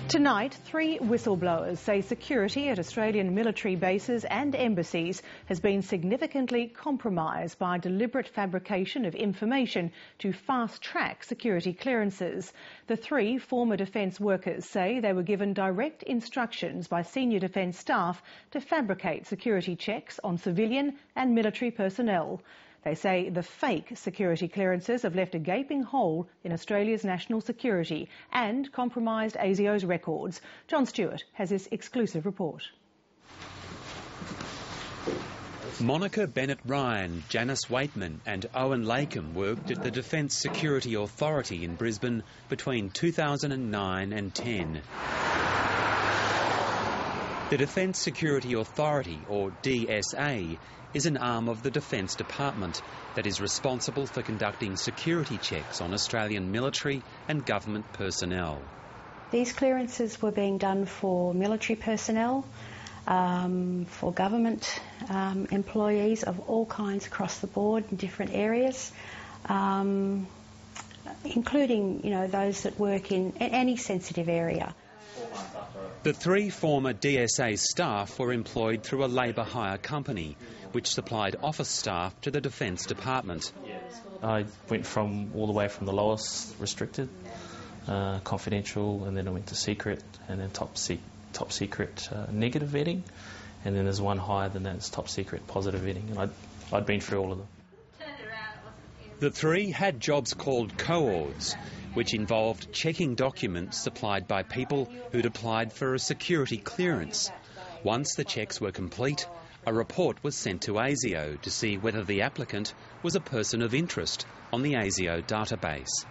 Tonight, 3 whistleblowers say security at Australian military bases and embassies has been significantly compromised by deliberate fabrication of information to fast-track security clearances. The 3 former defence workers say they were given direct instructions by senior defence staff to fabricate security checks on civilian and military personnel. They say the fake security clearances have left a gaping hole in Australia's national security and compromised ASIO's records. John Stewart has this exclusive report. Monica Bennett-Ryan, Janice Waitman and Owen Lakem worked at the Defence Security Authority in Brisbane between 2009 and 10. The Defence Security Authority, or DSA, is an arm of the Defence Department that is responsible for conducting security checks on Australian military and government personnel. These clearances were being done for military personnel, for government employees of all kinds across the board in different areas, including, those that work in any sensitive area. The 3 former DSA staff were employed through a labour hire company, which supplied office staff to the Defence Department. I went all the way from the lowest restricted, confidential, and then I went to secret, and then top secret negative vetting, and then there's one higher than that, it's top secret positive vetting, and I'd been through all of them. The 3 had jobs called coords, which involved checking documents supplied by people who'd applied for a security clearance. Once the checks were complete, a report was sent to ASIO to see whether the applicant was a person of interest on the ASIO database.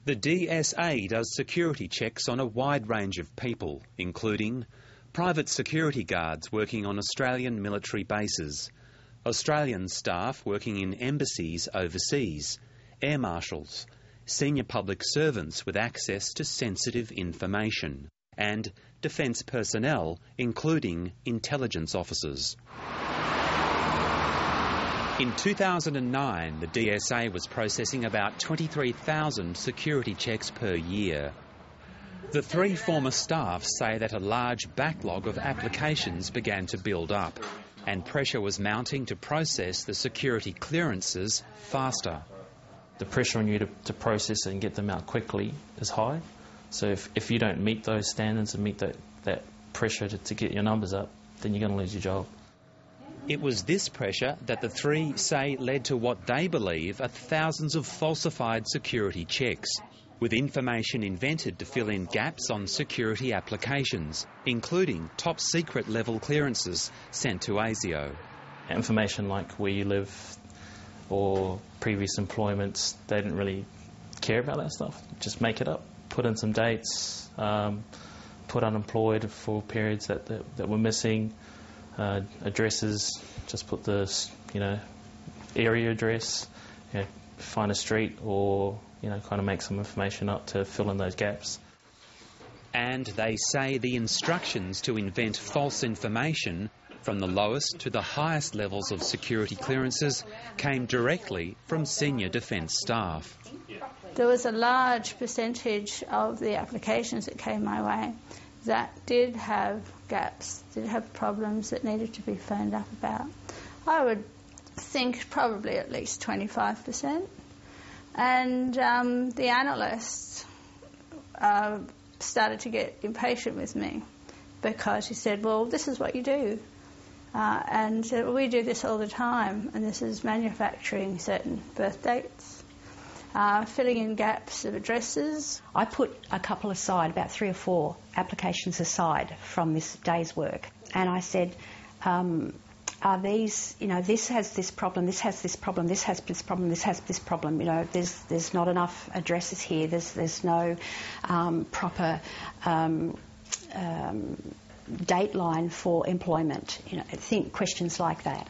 The DSA does security checks on a wide range of people, including private security guards working on Australian military bases, Australian staff working in embassies overseas, air marshals, senior public servants with access to sensitive information, and defence personnel, including intelligence officers. In 2009, the DSA was processing about 23,000 security checks per year. The 3 former staff say that a large backlog of applications began to build up, and pressure was mounting to process the security clearances faster. The pressure on you to process it and get them out quickly is high. So if you don't meet those standards and meet that pressure to get your numbers up, then you're going to lose your job. It was this pressure that the 3 say led to what they believe are thousands of falsified security checks, with information invented to fill in gaps on security applications, including top secret level clearances sent to ASIO. Information like where you live or previous employments, they didn't really care about that stuff. Just make it up, put in some dates, put unemployed for periods that were missing, addresses, just put the area address, find a street, or kind of make some information up to fill in those gaps. And they say the instructions to invent false information from the lowest to the highest levels of security clearances came directly from senior defence staff. There was a large percentage of the applications that came my way that did have gaps, did have problems that needed to be phoned up about. I would think probably at least 25%. And the analysts started to get impatient with me because he said, well, this is what you do. And we do this all the time, and this is manufacturing certain birth dates, filling in gaps of addresses. I put a couple aside, about 3 or 4 applications aside from this day's work, and I said, are these, this has this problem, this has this problem, this has this problem, this has this problem, there's not enough addresses here, there's no proper dateline for employment, think questions like that.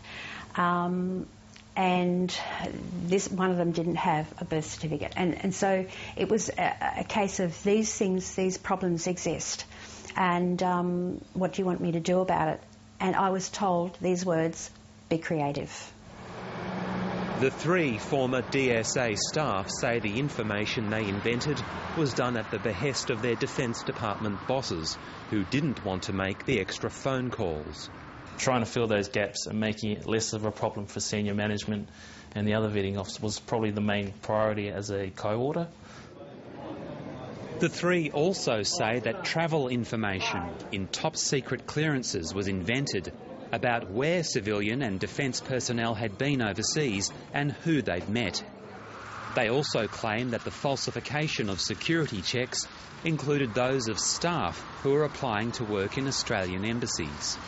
And one of them didn't have a birth certificate. And so it was a case of these problems exist, and what do you want me to do about it? And I was told these words, be creative. The 3 former DSA staff say the information they invented was done at the behest of their Defence Department bosses, who didn't want to make the extra phone calls. Trying to fill those gaps and making it less of a problem for senior management and the other vetting officer was probably the main priority as a co-auditor. The 3 also say that travel information in top-secret clearances was invented about where civilian and defence personnel had been overseas and who they'd met. They also claim that the falsification of security checks included those of staff who were applying to work in Australian embassies.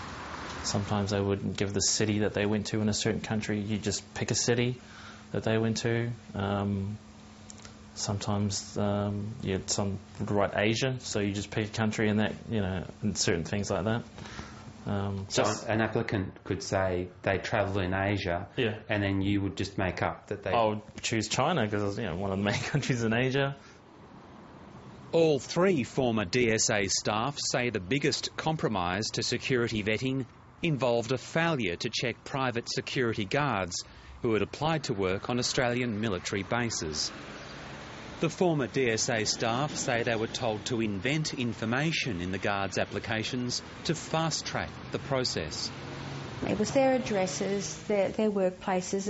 Sometimes they wouldn't give the city that they went to in a certain country. You just pick a city that they went to. Sometimes some would write Asia, so you just pick a country and that, and certain things like that. So an applicant could say they travel in Asia, yeah, and then you would just make up that they... I would choose China because it's one of the main countries in Asia. All 3 former DSA staff say the biggest compromise to security vetting involved a failure to check private security guards who had applied to work on Australian military bases. The former DSA staff say they were told to invent information in the guards' applications to fast-track the process. It was their addresses, their workplaces.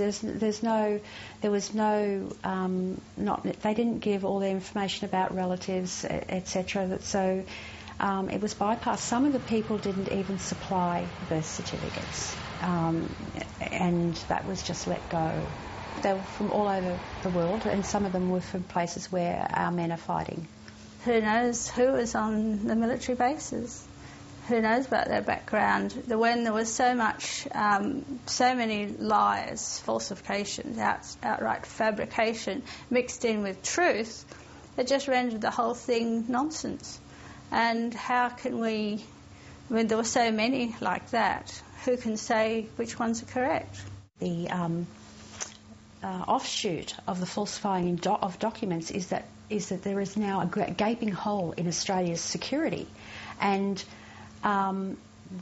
They didn't give all their information about relatives, etc. So it was bypassed. Some of the people didn't even supply birth certificates, and that was just let go. They were from all over the world, and some of them were from places where our men are fighting. Who knows who was on the military bases? Who knows about their background? When there was so many lies, falsifications, outright fabrication mixed in with truth, it just rendered the whole thing nonsense. And how can we, when there were so many like that, who can say which ones are correct? The offshoot of the falsifying of documents is that there is now a gaping hole in Australia's security, and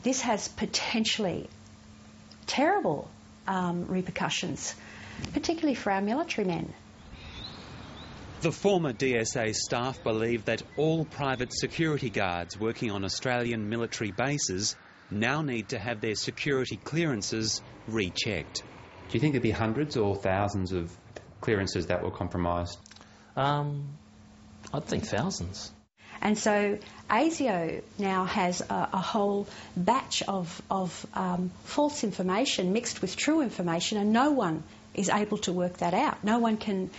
this has potentially terrible repercussions, particularly for our military men. The former DSA staff believe that all private security guards working on Australian military bases now need to have their security clearances rechecked. Do you think there'd be hundreds or thousands of clearances that were compromised? I'd think thousands. And so ASIO now has a whole batch of false information mixed with true information, and no one is able to work that out. No one can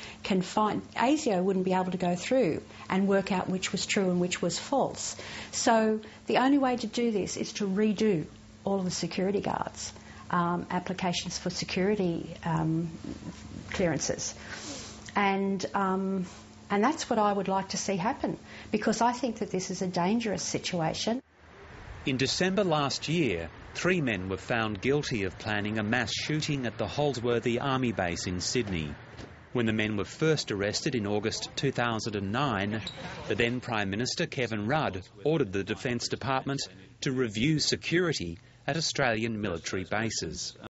find... ASIO wouldn't be able to go through and work out which was true and which was false. So the only way to do this is to redo all of the security guards' applications for security clearances. And that's what I would like to see happen, because I think that this is a dangerous situation. In December last year, 3 men were found guilty of planning a mass shooting at the Holsworthy Army Base in Sydney. When the men were first arrested in August 2009, the then Prime Minister Kevin Rudd ordered the Defence Department to review security at Australian military bases.